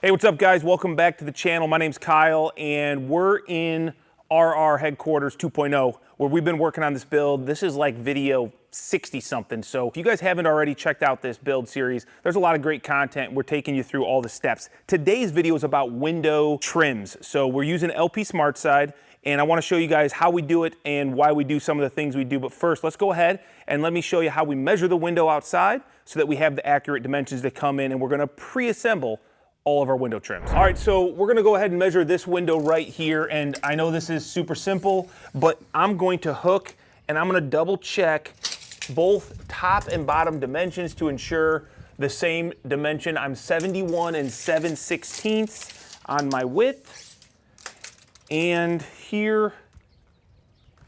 Hey, what's up guys? Welcome back to the channel. My name's Kyle and we're in RR Headquarters 2.0 where we've been working on this build. This is like video 60 something. So if you guys haven't already checked out this build series, there's a lot of great content. We're taking you through all the steps. Today's video is about window trims. So we're using LP Smartside and I want to show you guys how we do it and why we do some of the things we do. But first, let's go ahead and let me show you how we measure the window outside so that we have the accurate dimensions that come in, and we're going to pre-assemble all of our window trims. All right, so we're gonna go ahead and measure this window right here, and I know this is super simple, but I'm going to hook and I'm gonna double check both top and bottom dimensions to ensure the same dimension. I'm 71 and 7/16 on my width, and here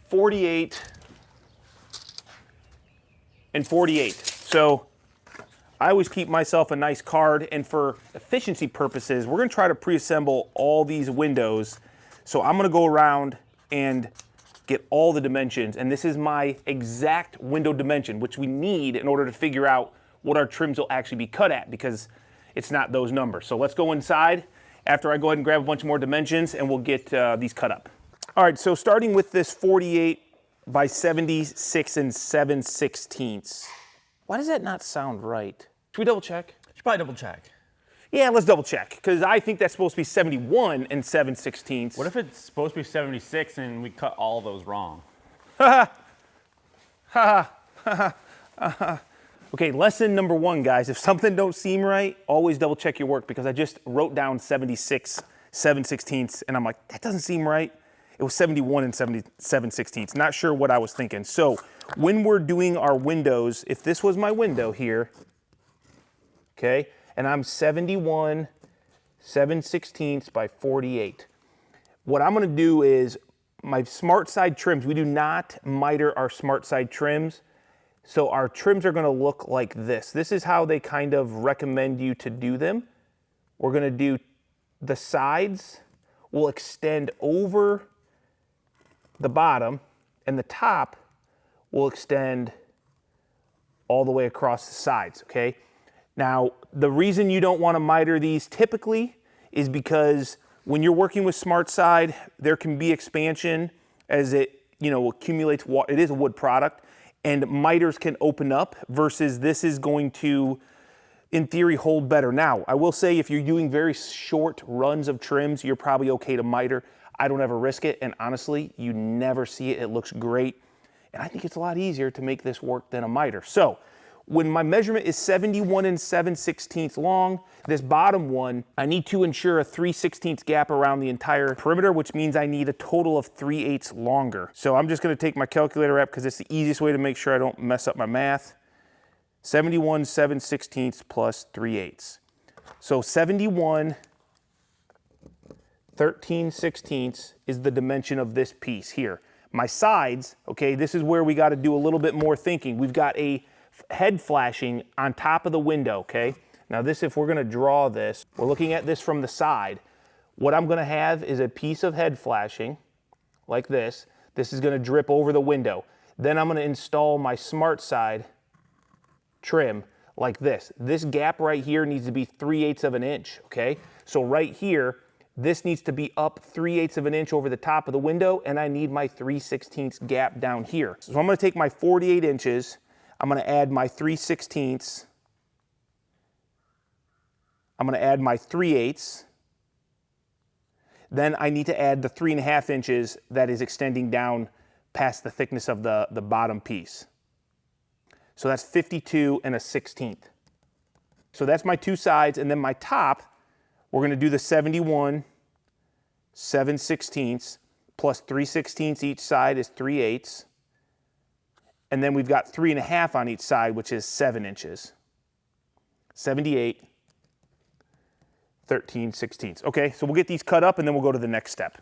48 and 48. So I always keep myself a nice card, and for efficiency purposes, we're gonna try to pre-assemble all these windows. So I'm gonna go around and get all the dimensions, and this is my exact window dimension, which we need in order to figure out what our trims will actually be cut at, because it's not those numbers. So let's go inside after I go ahead and grab a bunch more dimensions, and we'll get these cut up. All right, so starting with this 48 by 76 and 7/16. Why does that not sound right? Should we double check? Should probably double check. Yeah, let's double check, because I think that's supposed to be 71 and 7/16. What if it's supposed to be 76 and we cut all those wrong? Okay, lesson number one, guys. If something don't seem right, always double check your work, because I just wrote down 76, 7/16, and I'm like, that doesn't seem right. It was 71 and 7/16. Not sure what I was thinking. So when we're doing our windows, if this was my window here, okay, and I'm 71 7/16 by 48. What I'm gonna do is, my Smartside trims, we do not miter our Smartside trims, so our trims are gonna look like this. This is how they kind of recommend you to do them. We're gonna do the sides will extend over the bottom, and the top will extend all the way across the sides, okay? Now, the reason you don't want to miter these typically is because when you're working with Smartside, there can be expansion as it, accumulates water. It is a wood product, and miters can open up, versus this is going to, in theory, hold better. Now, I will say if you're doing very short runs of trims, you're probably okay to miter. I don't ever risk it, and honestly, you never see it. It looks great, and I think it's a lot easier to make this work than a miter. So when my measurement is 71 and 7/16 long, this bottom one, I need to ensure a 3/16 gap around the entire perimeter, which means I need a total of 3/8 longer. So I'm just gonna take my calculator app, because it's the easiest way to make sure I don't mess up my math. 71 7/16 plus 3/8. So 71 13/16 is the dimension of this piece here. My sides, okay, this is where we got to do a little bit more thinking. We've got a head flashing on top of the window, okay? Now this, if we're going to draw this, we're looking at this from the side. What I'm going to have is a piece of head flashing like this. This is going to drip over the window. Then I'm going to install my Smartside trim like this. This gap right here needs to be 3/8 of an inch, okay? So right here, this needs to be up 3/8 of an inch over the top of the window, and I need my 3/16 gap down here. So I'm gonna take my 48 inches, I'm gonna add my 3/16, I'm gonna add my 3/8, then I need to add the 3.5 inches that is extending down past the thickness of the bottom piece. So that's 52 and a 16th. So that's my two sides, and then my top, we're gonna do the 71 7/16 plus 3/16 each side is 3/8. And then we've got 3.5 on each side, which is 7 inches. 78 13/16. Okay, so we'll get these cut up and then we'll go to the next step.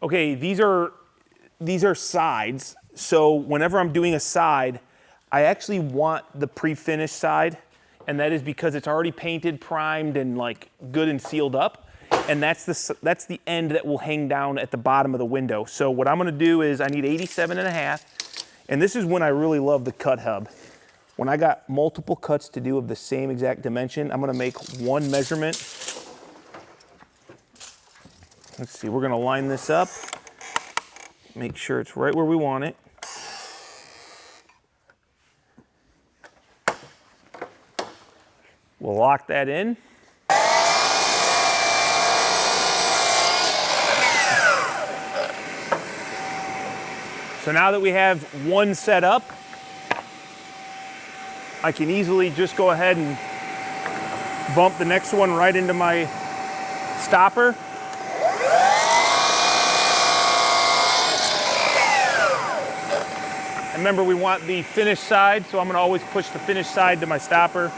Okay, these are sides. So whenever I'm doing a side, I actually want the pre-finished side, and that is because it's already painted, primed, and like good and sealed up. And that's the end that will hang down at the bottom of the window. So what I'm gonna do is I need 87.5, and this is when I really love the cut hub. When I got multiple cuts to do of the same exact dimension, I'm gonna make one measurement. Let's see, we're gonna line this up, make sure it's right where we want it. We'll lock that in. So now that we have one set up, I can easily just go ahead and bump the next one right into my stopper. And remember, we want the finished side, so I'm gonna always push the finished side to my stopper.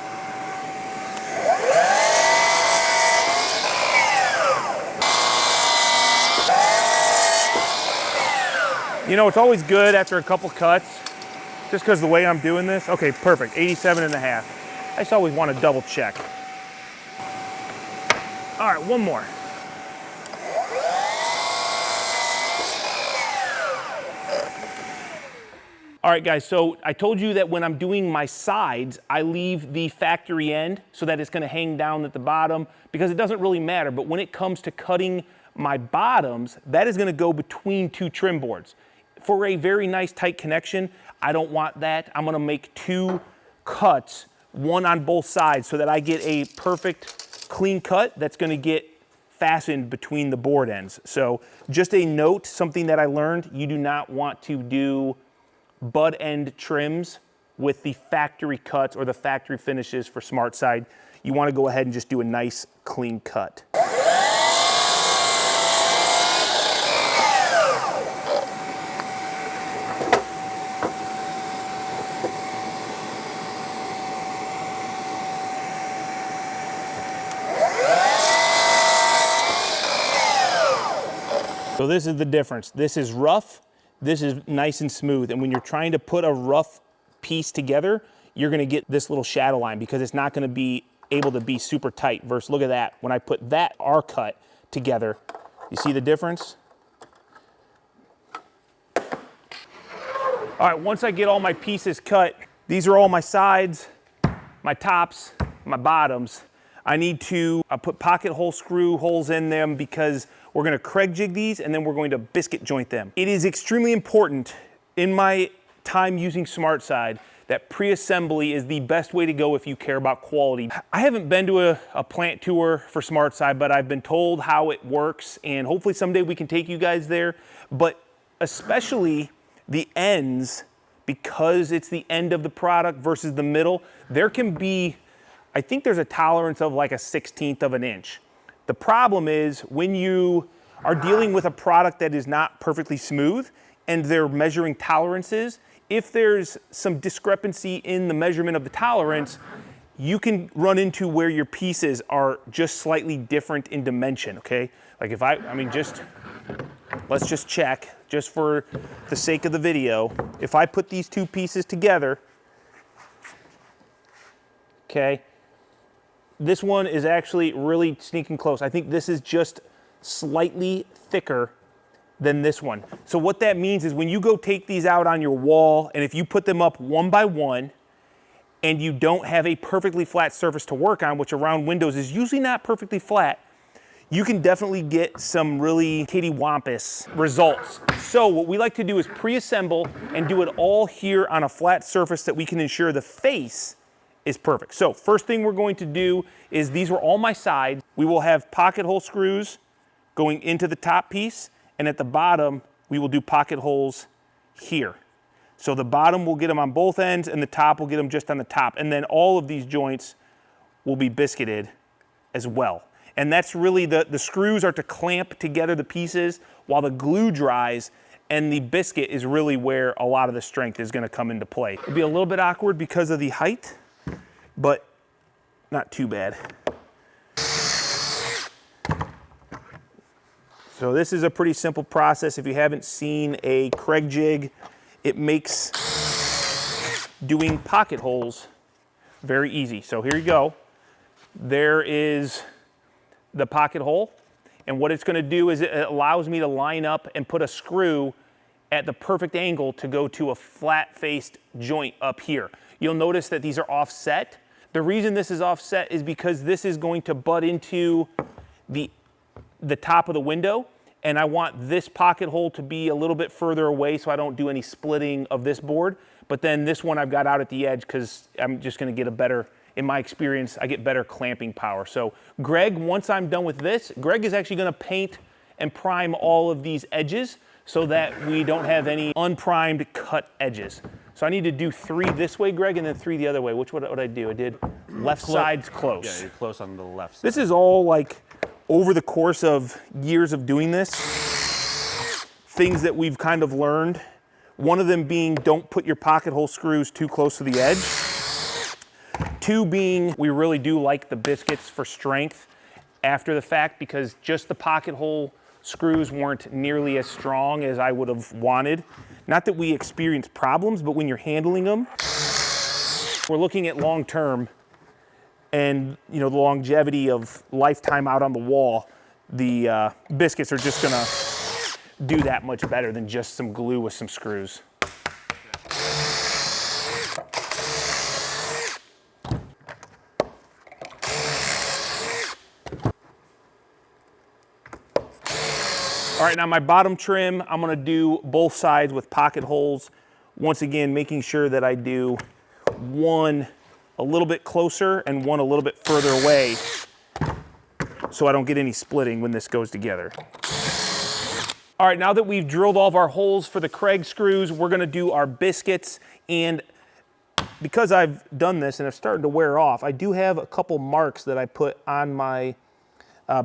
You know, it's always good after a couple cuts, just because the way I'm doing this. Okay, perfect, 87.5. I just always want to double check. All right, one more. All right, guys, so I told you that when I'm doing my sides, I leave the factory end so that it's gonna hang down at the bottom, because it doesn't really matter. But when it comes to cutting my bottoms, that is gonna go between two trim boards. For a very nice tight connection, I don't want that. I'm gonna make two cuts, one on both sides, so that I get a perfect clean cut that's gonna get fastened between the board ends. So just a note, something that I learned, you do not want to do butt end trims with the factory cuts or the factory finishes for Smartside. You wanna go ahead and just do a nice clean cut. So this is the difference. This is rough, this is nice and smooth. And when you're trying to put a rough piece together, you're gonna get this little shadow line because it's not gonna be able to be super tight. Versus, look at that. When I put that R cut together, you see the difference? All right, once I get all my pieces cut, these are all my sides, my tops, my bottoms. I need to put pocket hole screw holes in them because we're gonna Kreg jig these and then we're going to biscuit joint them. It is extremely important in my time using Smartside that pre-assembly is the best way to go if you care about quality. I haven't been to a plant tour for Smartside, but I've been told how it works, and hopefully someday we can take you guys there. But especially the ends, because it's the end of the product versus the middle, there can be, I think there's a tolerance of like a 1/16 of an inch. The problem is when you are dealing with a product that is not perfectly smooth and they're measuring tolerances, if there's some discrepancy in the measurement of the tolerance, you can run into where your pieces are just slightly different in dimension, okay? Like if I mean, let's just check, just for the sake of the video. If I put these two pieces together, okay, this one is actually really sneaking close. I think this is just slightly thicker than this one. So what that means is when you go take these out on your wall, and if you put them up one by one, and you don't have a perfectly flat surface to work on, which around windows is usually not perfectly flat, you can definitely get some really kittywampus results. So what we like to do is pre-assemble and do it all here on a flat surface that we can ensure the face is perfect. So first thing we're going to do is, these were all my sides. We will have pocket hole screws going into the top piece, and at the bottom, we will do pocket holes here. So the bottom will get them on both ends, and the top will get them just on the top. And then all of these joints will be biscuited as well. And that's really, the screws are to clamp together the pieces while the glue dries, and the biscuit is really where a lot of the strength is gonna come into play. It'll be a little bit awkward because of the height, but not too bad. So this is a pretty simple process. If you haven't seen a Kreg jig, it makes doing pocket holes very easy. So here you go. There is the pocket hole. And what it's gonna do is it allows me to line up and put a screw at the perfect angle to go to a flat-faced joint up here. you'll notice that these are offset. The reason this is offset is because this is going to butt into the top of the window, and I want this pocket hole to be a little bit further away so I don't do any splitting of this board. But then this one I've got out at the edge because I'm just gonna get a better, in my experience, I get better clamping power. So Greg, once I'm done with this, Greg is actually gonna paint and prime all of these edges so that we don't have any unprimed cut edges. So I need to do 3 this way, Greg, and then 3 the other way. Which what I do? I did left side's close. Yeah, you're close on the left side. This is all like over the course of years of doing this, things that we've kind of learned. One of them being don't put your pocket hole screws too close to the edge. 2 being we really do like the biscuits for strength after the fact because just the pocket hole screws weren't nearly as strong as I would have wanted. Not that we experience problems, but when you're handling them, we're looking at long term and the longevity of lifetime out on the wall, the biscuits are just gonna do that much better than just some glue with some screws. All right, now my bottom trim, I'm gonna do both sides with pocket holes. Once again, making sure that I do one a little bit closer and one a little bit further away so I don't get any splitting when this goes together. All right, now that we've drilled all of our holes for the Kreg screws, we're gonna do our biscuits. And because I've done this and it's starting to wear off, I do have a couple marks that I put on my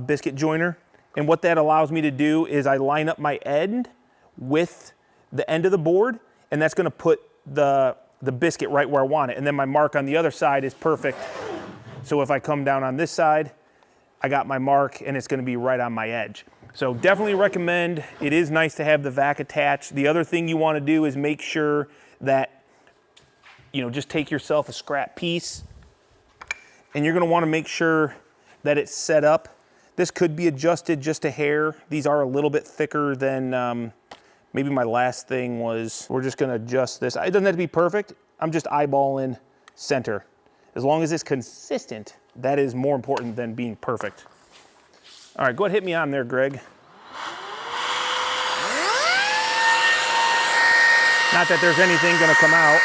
biscuit joiner. And what that allows me to do is I line up my end with the end of the board, and that's gonna put the biscuit right where I want it. And then my mark on the other side is perfect. So if I come down on this side, I got my mark and it's gonna be right on my edge. So definitely recommend, it is nice to have the vac attached. The other thing you wanna do is make sure that, just take yourself a scrap piece and you're gonna wanna make sure that it's set up. This could be adjusted just a hair. These are a little bit thicker than maybe my last thing was. We're just gonna adjust this. It doesn't have to be perfect. I'm just eyeballing center. As long as it's consistent, that is more important than being perfect. All right, go ahead, hit me on there, Greg. Not that there's anything gonna come out.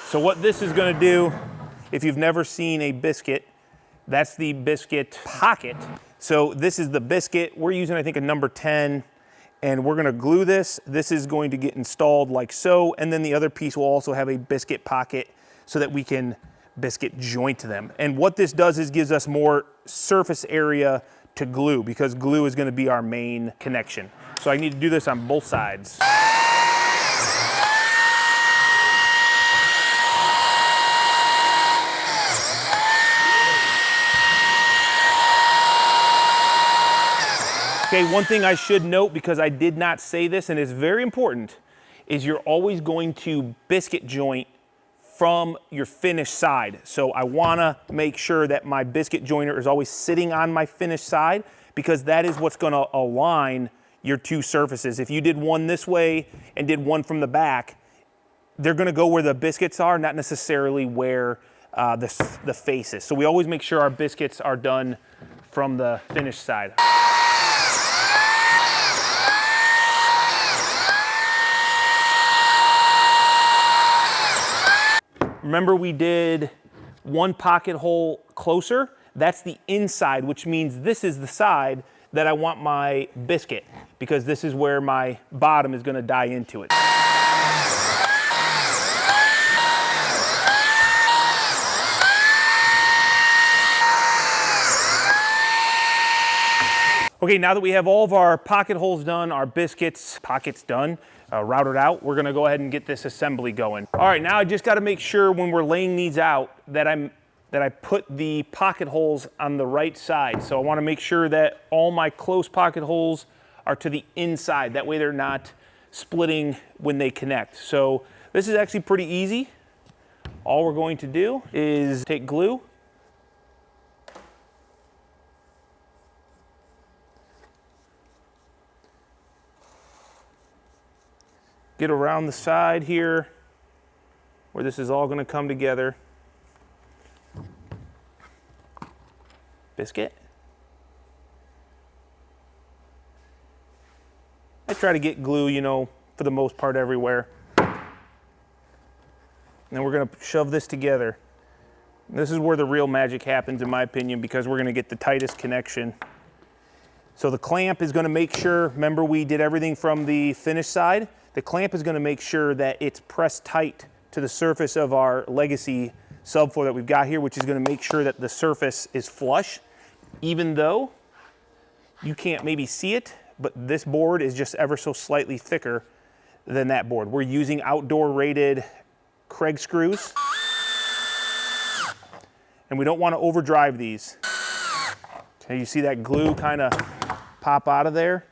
So what this is gonna do, if you've never seen a biscuit, that's the biscuit pocket. So this is the biscuit. We're using, I think, a number 10, and we're gonna glue this. This is going to get installed like so, and then the other piece will also have a biscuit pocket so that we can biscuit joint them. And what this does is gives us more surface area to glue because glue is gonna be our main connection. So I need to do this on both sides. Okay, one thing I should note, because I did not say this and it's very important, is you're always going to biscuit joint from your finished side. So I wanna make sure that my biscuit joiner is always sitting on my finished side because that is what's gonna align your two surfaces. If you did one this way and did one from the back, they're gonna go where the biscuits are, not necessarily where the face is. So we always make sure our biscuits are done from the finished side. Remember we did one pocket hole closer? That's the inside, which means this is the side that I want my biscuit because this is where my bottom is gonna die into it. Okay, now that we have all of our pocket holes done, our biscuits, pockets done, routed out, we're gonna go ahead and get this assembly going. All right, now I just gotta make sure when we're laying these out that I put the pocket holes on the right side. So I wanna make sure that all my close pocket holes are to the inside. That way they're not splitting when they connect. So this is actually pretty easy. All we're going to do is take glue, get around the side here where this is all going to come together. Biscuit. I try to get glue, you know, for the most part everywhere. And then we're going to shove this together. This is where the real magic happens, in my opinion, because we're going to get the tightest connection. So the clamp is going to make sure, remember we did everything from the finish side, the clamp is going to make sure that it's pressed tight to the surface of our legacy subfloor that we've got here, which is going to make sure that the surface is flush, even though you can't maybe see it, but this board is just ever so slightly thicker than that board. We're using outdoor rated Kreg screws, and we don't want to overdrive these. Okay, you see that glue kind of pop out of there?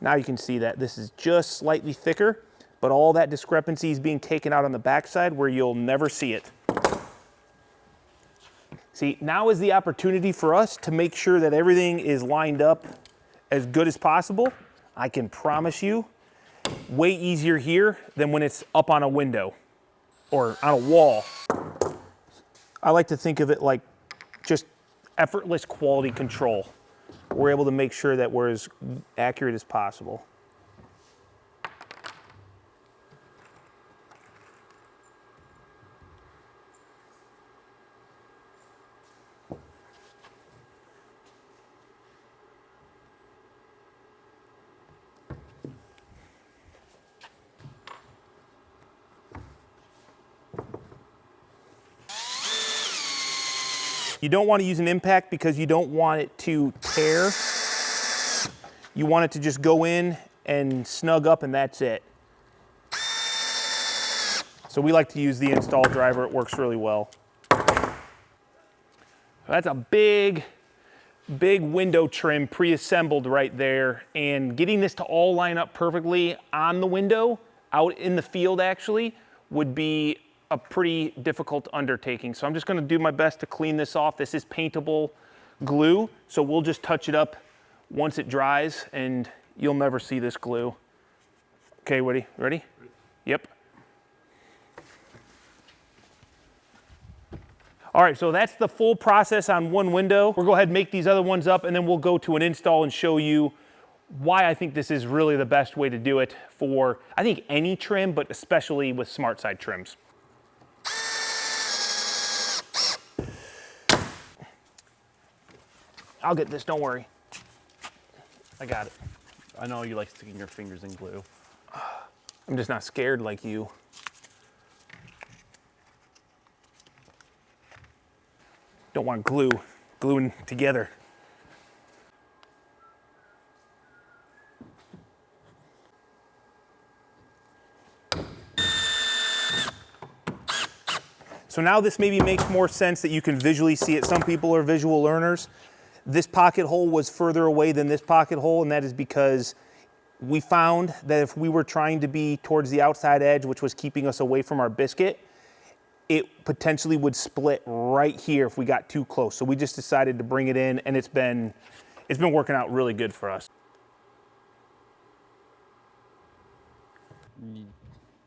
Now you can see that this is just slightly thicker, but all that discrepancy is being taken out on the backside where you'll never see it. See, now is the opportunity for us to make sure that everything is lined up as good as possible. I can promise you, way easier here than when it's up on a window or on a wall. I like to think of it like just effortless quality control. We're able to make sure that we're as accurate as possible. You don't want to use an impact because you don't want it to tear. You want it to just go in and snug up, and that's it. So we like to use the install driver. It works really well. That's a big window trim pre-assembled right there, and getting this to all line up perfectly on the window, out in the field actually, would be a pretty difficult undertaking. So I'm just going to do my best to clean this off. This is paintable glue, so we'll just touch it up once it dries, and you'll never see this glue. Okay, Woody, ready? Yep. All right, so that's the full process on one window. We'll go ahead and make these other ones up, and then we'll go to an install and show you why I think this is really the best way to do it for, I think, any trim, but especially with Smartside trims. I'll get this, don't worry. I got it. I know you like sticking your fingers in glue. I'm just not scared like you. Don't want glue gluing together. So now this maybe makes more sense that you can visually see it. Some people are visual learners. This pocket hole was further away than this pocket hole, and that is because we found that if we were trying to be towards the outside edge, which was keeping us away from our biscuit, it potentially would split right here if we got too close. So we just decided to bring it in, and it's been working out really good for us.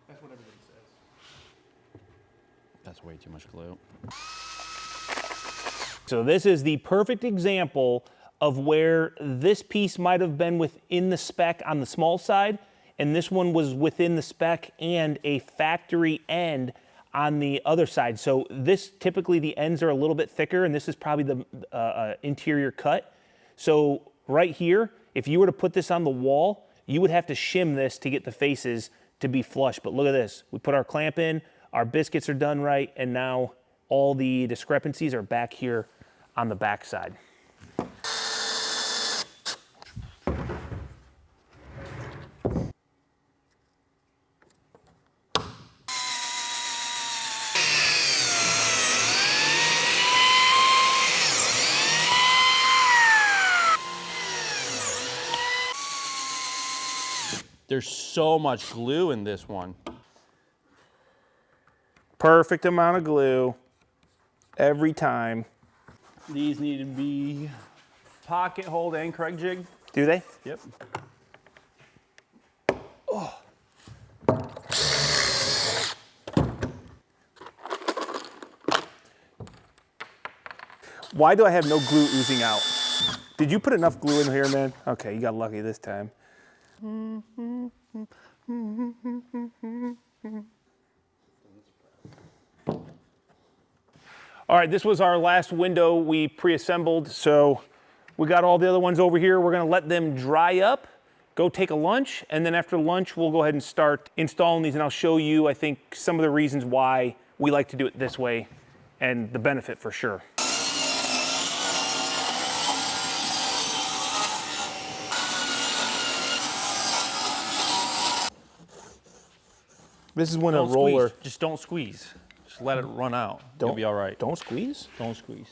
That's what everybody says. That's way too much glue. So this is the perfect example of where this piece might have been within the spec on the small side, and this one was within the spec and a factory end on the other side. So this, typically the ends are a little bit thicker, and this is probably the interior cut. So right here, if you were to put this on the wall, you would have to shim this to get the faces to be flush. But look at this, we put our clamp in, our biscuits are done right, and now all the discrepancies are back here on the back side. There's so much glue in this one. Perfect amount of glue every time. These need to be pocket hold and Kreg jig. Do they? Yep. Why do I have no glue oozing out? Did you put enough glue in here, man? Okay, you got lucky this time. All right, this was our last window we pre-assembled, so we got all the other ones over here. We're gonna let them dry up, go take a lunch, and then after lunch, we'll go ahead and start installing these, and I'll show you, I think, some of the reasons why we like to do it this way and the benefit for sure. This is when Don't a roller. squeeze. Just don't squeeze. Just let it run out. Don't You'll be all right. Don't squeeze? Don't squeeze.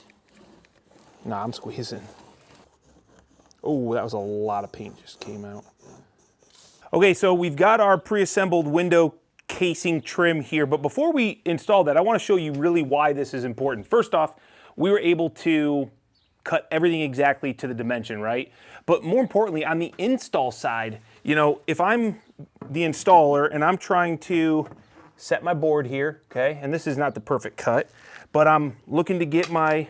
Nah, I'm squeezing. Oh, that was a lot of paint just came out. Okay, so we've got our pre-assembled window casing trim here, but before we install that, I want to show you really why this is important. First off, we were able to cut everything exactly to the dimension, right? But more importantly, on the install side, you know, if I'm the installer and I'm trying to set my board here, okay, and this is not the perfect cut, but I'm looking to get my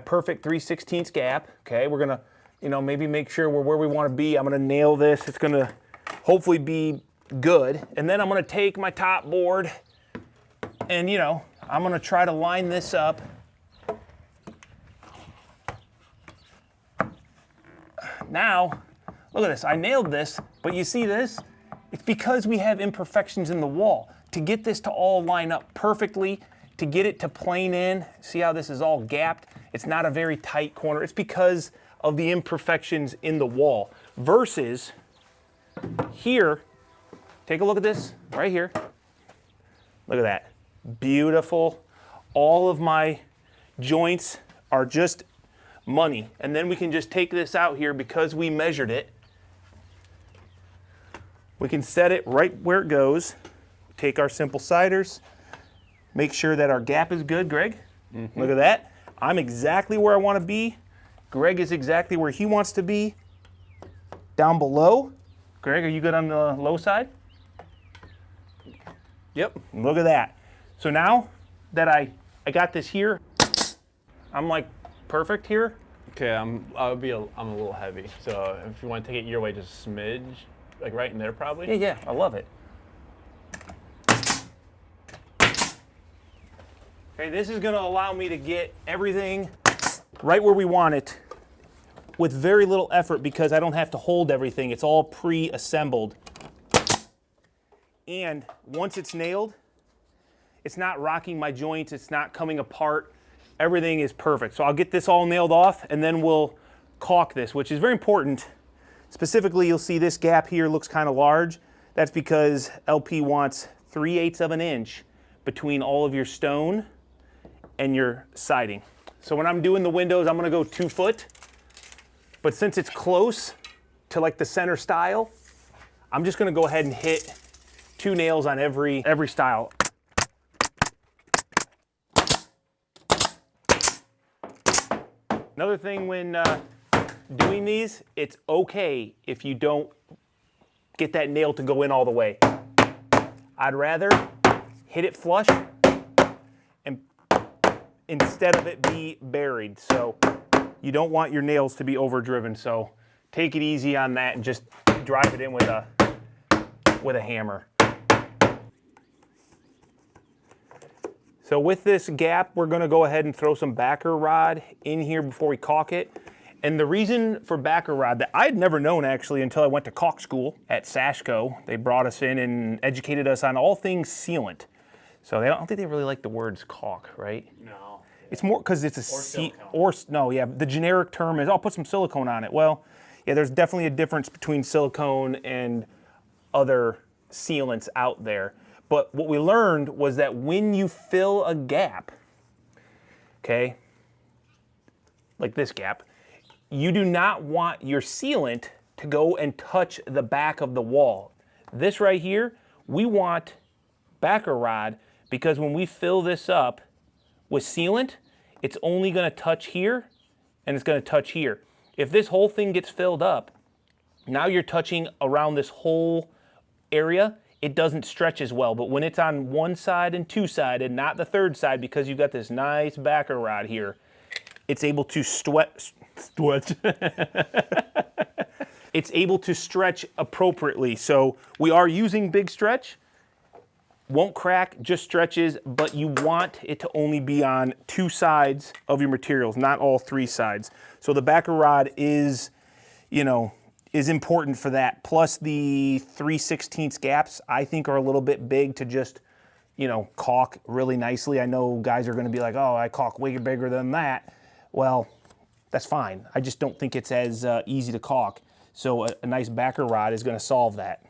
perfect 3/16 gap, okay? We're gonna, you know, maybe make sure we're where we wanna be. I'm gonna nail this. It's gonna hopefully be good. And then I'm gonna take my top board and, you know, I'm gonna try to line this up. Now, look at this, I nailed this, but you see this? It's because we have imperfections in the wall. To get this to all line up perfectly, to get it to plane in, see how this is all gapped? It's not a very tight corner. It's because of the imperfections in the wall. Versus here, take a look at this right here. Look at that, beautiful. All of my joints are just money. And then we can just take this out here because we measured it. We can set it right where it goes. Take our simple siders, make sure that our gap is good, Greg. Look at that. I'm exactly where I want to be. Greg is exactly where he wants to be. Down below, Greg, are you good on the low side? Yep. Look at that. So now that I got this here, I'm like perfect here. Okay, I'm a little heavy. So if you want to take it your way, just a smidge, like right in there probably. Yeah, I love it. Okay, this is gonna allow me to get everything right where we want it with very little effort because I don't have to hold everything. It's all pre-assembled. And once it's nailed, it's not rocking my joints, it's not coming apart. Everything is perfect. So I'll get this all nailed off and then we'll caulk this, which is very important. Specifically, you'll see this gap here looks kind of large. That's because LP wants 3/8 of an inch between all of your stone and your siding. So when I'm doing the windows, I'm gonna go 2 foot. But since it's close to like the center style, I'm just gonna go ahead and hit 2 nails on every style. Another thing when doing these, it's okay if you don't get that nail to go in all the way. I'd rather hit it flush and instead of it be buried. So you don't want your nails to be overdriven. So take it easy on that and just drive it in with a hammer. So with this gap, we're gonna go ahead and throw some backer rod in here before we caulk it. And the reason for backer rod that I had never known actually until I went to caulk school at Sashco. They brought us in and educated us on all things sealant. So I don't think they really like the words caulk, right? No. It's more because it's the generic term is I'll put some silicone on it. Well, yeah, there's definitely a difference between silicone and other sealants out there. But what we learned was that when you fill a gap, okay, like this gap, you do not want your sealant to go and touch the back of the wall. This right here, we want backer rod because when we fill this up with sealant, it's only gonna touch here and it's gonna touch here. If this whole thing gets filled up, now you're touching around this whole area, it doesn't stretch as well. But when it's on one side and two-sided, not the third side, because you've got this nice backer rod here, it's able to stretch. It's able to stretch appropriately. So we are using big stretch. Won't crack, just stretches, but you want it to only be on two sides of your materials, not all three sides. So the backer rod is, you know, is important for that. Plus the 3/16 gaps, I think, are a little bit big to just, you know, caulk really nicely. I know guys are gonna be like, oh, I caulk way bigger than that. Well, that's fine. I just don't think it's as easy to caulk. So a nice backer rod is gonna solve that.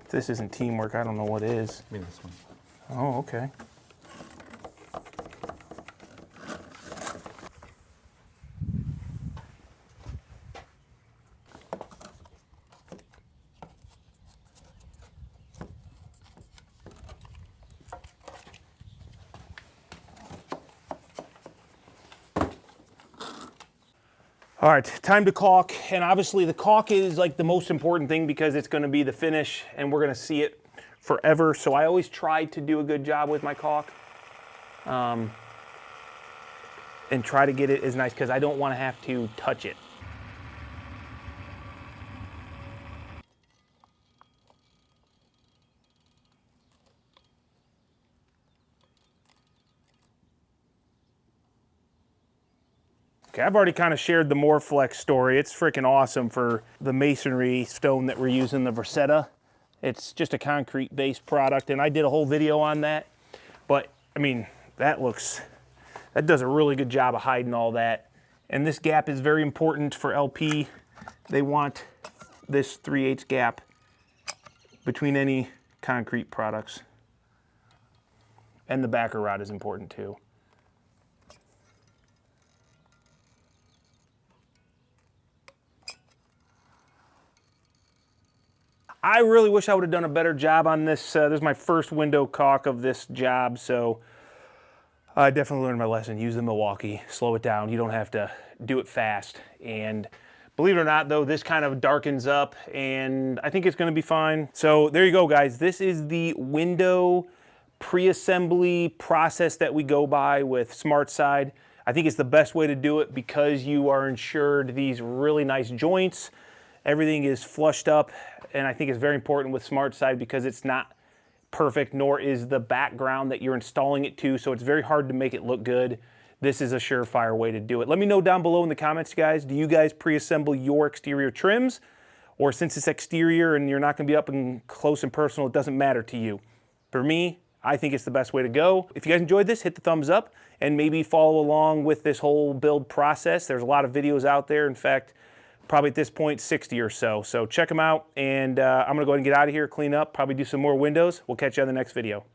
If this isn't teamwork, I don't know what is. I mean this one. Oh, okay. All right, time to caulk, and obviously the caulk is like the most important thing because it's gonna be the finish and we're gonna see it forever. So I always try to do a good job with my caulk and try to get it as nice because I don't wanna have to touch it. Okay, I've already kind of shared the Moreflex story. It's freaking awesome for the masonry stone that we're using, the Versetta. It's just a concrete-based product, and I did a whole video on that. But, I mean, that does a really good job of hiding all that. And this gap is very important for LP. They want this 3/8 gap between any concrete products. And the backer rod is important too. I really wish I would have done a better job on this. This is my first window caulk of this job, so I definitely learned my lesson. Use the Milwaukee, slow it down. You don't have to do it fast. And believe it or not, though, this kind of darkens up, and I think it's gonna be fine. So there you go, guys. This is the window pre-assembly process that we go by with Smartside. I think it's the best way to do it because you are insured these really nice joints. Everything is flushed up, and I think it's very important with Smartside because it's not perfect, nor is the background that you're installing it to, so it's very hard to make it look good. This is a surefire way to do it. Let me know down below in the comments, guys. Do you guys pre-assemble your exterior trims? Or since it's exterior and you're not gonna be up and close and personal, it doesn't matter to you. For me, I think it's the best way to go. If you guys enjoyed this, hit the thumbs up and maybe follow along with this whole build process. There's a lot of videos out there. In fact, probably at this point, 60 or so. So check them out, and I'm gonna go ahead and get out of here, clean up, probably do some more windows. We'll catch you on the next video.